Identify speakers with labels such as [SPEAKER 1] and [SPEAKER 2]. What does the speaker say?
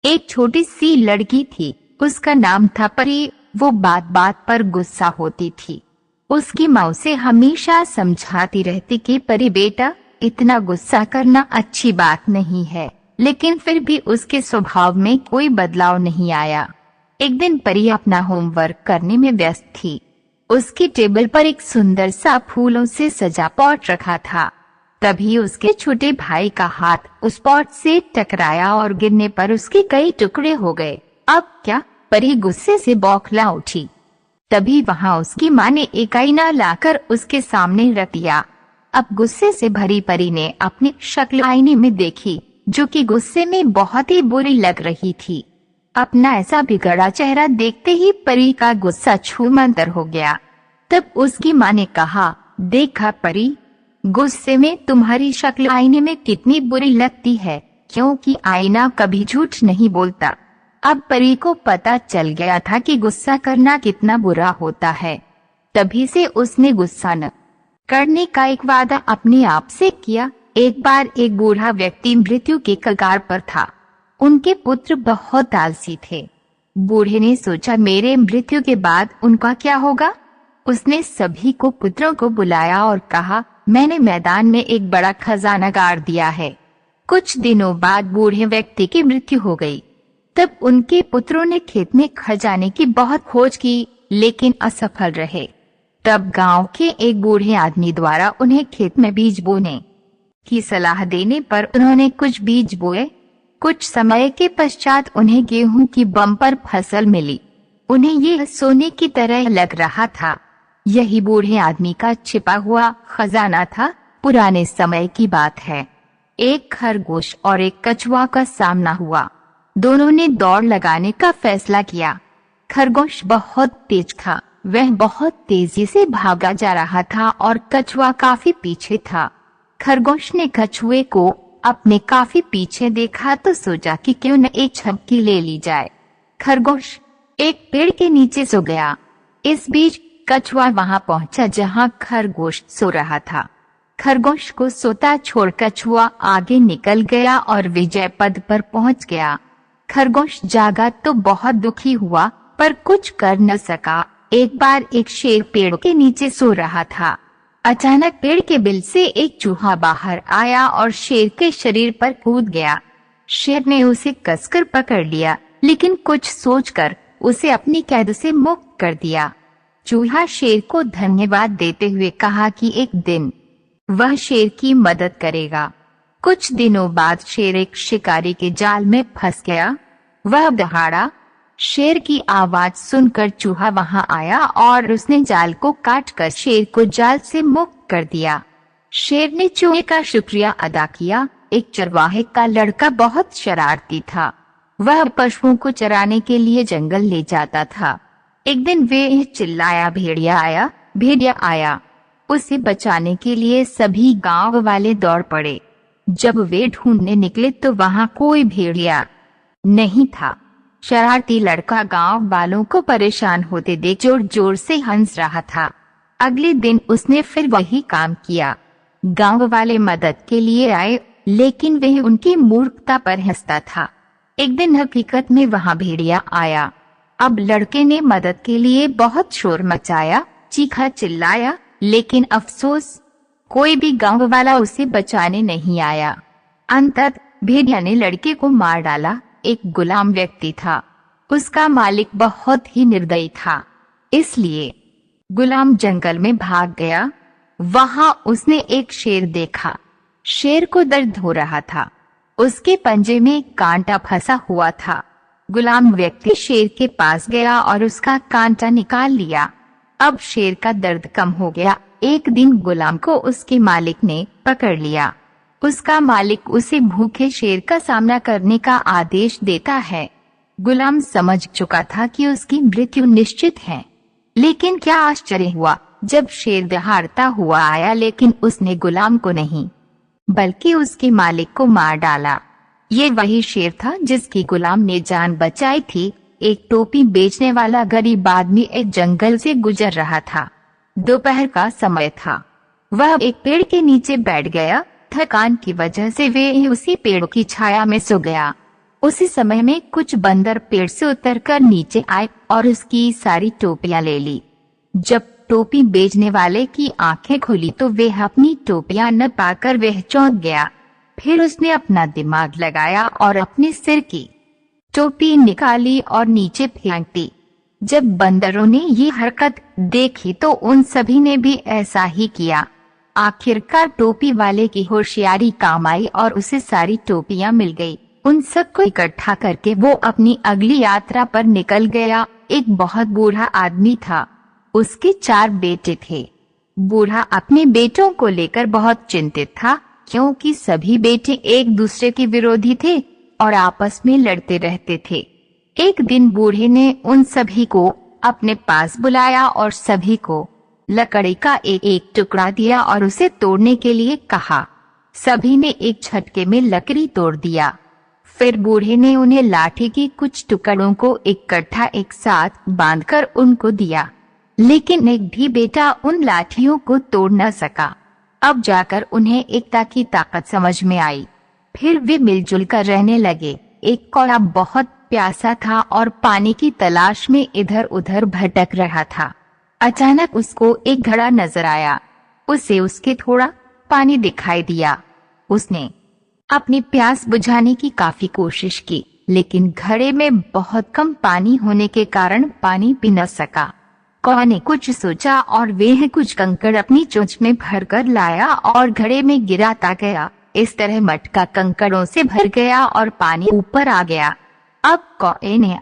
[SPEAKER 1] एक छोटी सी लड़की थी, उसका नाम था परी। वो बात बात पर गुस्सा होती थी। उसकी माँ उसे हमेशा समझाती रहती कि परी बेटा, इतना गुस्सा करना अच्छी बात नहीं है, लेकिन फिर भी उसके स्वभाव में कोई बदलाव नहीं आया। एक दिन परी अपना होमवर्क करने में व्यस्त थी। उसकी टेबल पर एक सुंदर सा फूलों से सजा पॉट रखा था। तभी उसके छोटे भाई का हाथ उस पॉट से टकराया और गिरने पर उसके कई टुकड़े हो गए। अब क्या? परी गुस्से से बौखला उठी। तभी वहां उसकी माँ ने एक आईना लाकर उसके सामने रख दिया। अब गुस्से से भरी परी ने अपनी शक्ल आईने में देखी, जो कि गुस्से में बहुत ही बुरी लग रही थी। अपना ऐसा बिगड़ा चेहरा देखते ही परी का गुस्सा छूमंतर हो गया। तब उसकी माँ ने कहा, देखा परी, गुस्से में तुम्हारी शक्ल आईने में कितनी बुरी लगती है, क्योंकि आईना कभी झूठ नहीं बोलता। अब परी को पता चल गया था कि गुस्सा करना कितना बुरा होता है। तभी से उसने गुस्सा न करने का एक वादा अपने आप से किया। एक बार एक बूढ़ा व्यक्ति मृत्यु के कगार पर था। उनके पुत्र बहुत आलसी थे। बूढ़े ने सोचा, मेरे मृत्यु के बाद उनका क्या होगा? उसने सभी को पुत्रों को बुलाया और कहा, मैंने मैदान में एक बड़ा खजाना गाड़ दिया है। कुछ दिनों बाद बूढ़े व्यक्ति की मृत्यु हो गई। तब उनके पुत्रों ने खेत में खजाने की बहुत खोज की, लेकिन असफल रहे। तब गांव के एक बूढ़े आदमी द्वारा उन्हें खेत में बीज बोने की सलाह देने पर उन्होंने कुछ बीज बोए। कुछ समय के पश्चात उन्हें गेहूं की बम्पर फसल मिली। उन्हें यह सोने की तरह लग रहा था। यही बूढ़े आदमी का छिपा हुआ खजाना था। पुराने समय की बात है। एक खरगोश और एक कछुआ का सामना हुआ। दोनों ने दौड़ लगाने का फैसला किया। खरगोश बहुत तेज था। वह बहुत तेजी से भागा जा रहा था और कछुआ काफी पीछे था। खरगोश ने कछुए को अपने काफी पीछे देखा तो सोचा कि क्यों न एक झपकी ले ली जाए। खरगोश एक पेड़ के नीचे सो गया। इस बीच कछुआ वहां पहुंचा जहां खरगोश सो रहा था। खरगोश को सोता छोड़ कछुआ आगे निकल गया और विजय पद पर पहुंच गया। खरगोश जागा तो बहुत दुखी हुआ, पर कुछ कर न सका। एक बार एक शेर पेड़ के नीचे सो रहा था। अचानक पेड़ के बिल से एक चूहा बाहर आया और शेर के शरीर पर कूद गया। शेर ने उसे कसकर पकड़ लिया, लेकिन कुछ सोचकर उसे अपनी कैद से मुक्त कर दिया। चूहा शेर को धन्यवाद देते हुए कहा कि एक दिन वह शेर की मदद करेगा। कुछ दिनों बाद शेर एक शिकारी के जाल में फंस गया। वह दहाड़ा। शेर की आवाज सुनकर चूहा वहां आया और उसने जाल को काटकर शेर को जाल से मुक्त कर दिया। शेर ने चूहे का शुक्रिया अदा किया। एक चरवाहे का लड़का बहुत शरारती था। वह पशुओं को चराने के लिए जंगल ले जाता था। एक दिन वे चिल्लाया, भेड़िया आया, भेड़िया आया। उसे बचाने के लिए सभी गांव वाले दौड़ पड़े। जब वे ढूंढने निकले तो वहां कोई भेड़िया नहीं था। शरारती लड़का गांव वालों को परेशान होते देख जोर जोर से हंस रहा था। अगले दिन उसने फिर वही काम किया। गांव वाले मदद के लिए आए, लेकिन वह उनकी मूर्खता पर हंसता था। एक दिन हकीकत में वहां भेड़िया आया। अब लड़के ने मदद के लिए बहुत शोर मचाया, चीखा चिल्लाया, लेकिन अफसोस कोई भी गांव वाला उसे बचाने नहीं आया। अंततः भेड़िया ने लड़के को मार डाला। एक गुलाम व्यक्ति था। उसका मालिक बहुत ही निर्दयी था, इसलिए गुलाम जंगल में भाग गया। वहां उसने एक शेर देखा। शेर को दर्द हो रहा था। उसके पंजे में कांटा फंसा हुआ था। गुलाम व्यक्ति शेर के पास गया और उसका कांटा निकाल लिया। अब शेर का दर्द कम हो गया। एक दिन गुलाम को उसके मालिक ने पकड़ लिया। उसका मालिक उसे भूखे शेर का सामना करने का आदेश देता है। गुलाम समझ चुका था कि उसकी मृत्यु निश्चित है, लेकिन क्या आश्चर्य हुआ जब शेर दहाड़ता हुआ आया, लेकिन उसने गुलाम को नहीं बल्कि उसके मालिक को मार डाला। ये वही शेर था जिसकी गुलाम ने जान बचाई थी। एक टोपी बेचने वाला गरीब आदमी एक जंगल से गुजर रहा था। दोपहर का समय था। वह एक पेड़ के नीचे बैठ गया। थकान की वजह से वे उसी पेड़ की छाया में सो गया। उसी समय में कुछ बंदर पेड़ से उतरकर नीचे आए और उसकी सारी टोपियां ले ली। जब टोपी बेचने वाले की आंखें खुली तो वह अपनी टोपियां न पाकर वह चौंक गया। फिर उसने अपना दिमाग लगाया और अपने सिर की टोपी निकाली और नीचे फेंक दी। जब बंदरों ने ये हरकत देखी तो उन सभी ने भी ऐसा ही किया। आखिरकार टोपी वाले की होशियारी काम आई और उसे सारी टोपियां मिल गई। उन सबको इकट्ठा करके वो अपनी अगली यात्रा पर निकल गया। एक बहुत बूढ़ा आदमी था, उसके 4 बेटे थे। बूढ़ा अपने बेटों को लेकर बहुत चिंतित था, क्योंकि सभी बेटे एक दूसरे के विरोधी थे और आपस में लड़ते रहते थे। एक दिन बूढ़े ने उन सभी को अपने पास बुलाया और सभी को लकड़ी का एक टुकड़ा दिया और उसे तोड़ने के लिए कहा। सभी ने एक झटके में लकड़ी तोड़ दिया। फिर बूढ़े ने उन्हें लाठी की कुछ टुकड़ों को इकट्ठा एक साथ बांधकर उनको दिया, लेकिन एक भी बेटा उन लाठियों को तोड़ न सका। अब जाकर उन्हें एकता की ताकत समझ में आई। फिर वे मिलजुल कर रहने लगे। एक कौआ बहुत प्यासा था और पानी की तलाश में इधर उधर भटक रहा था। अचानक उसको एक घड़ा नजर आया। उसे उसके थोड़ा पानी दिखाई दिया। उसने अपनी प्यास बुझाने की काफी कोशिश की, लेकिन घड़े में बहुत कम पानी होने के कारण पानी पी न सका। कौआ ने कुछ सोचा और वह कुछ कंकड़ अपनी चोंच में भरकर लाया और घड़े में गिराता गया। इस तरह मटका कंकड़ों से भर गया और पानी ऊपर आ गया। अब कौए ने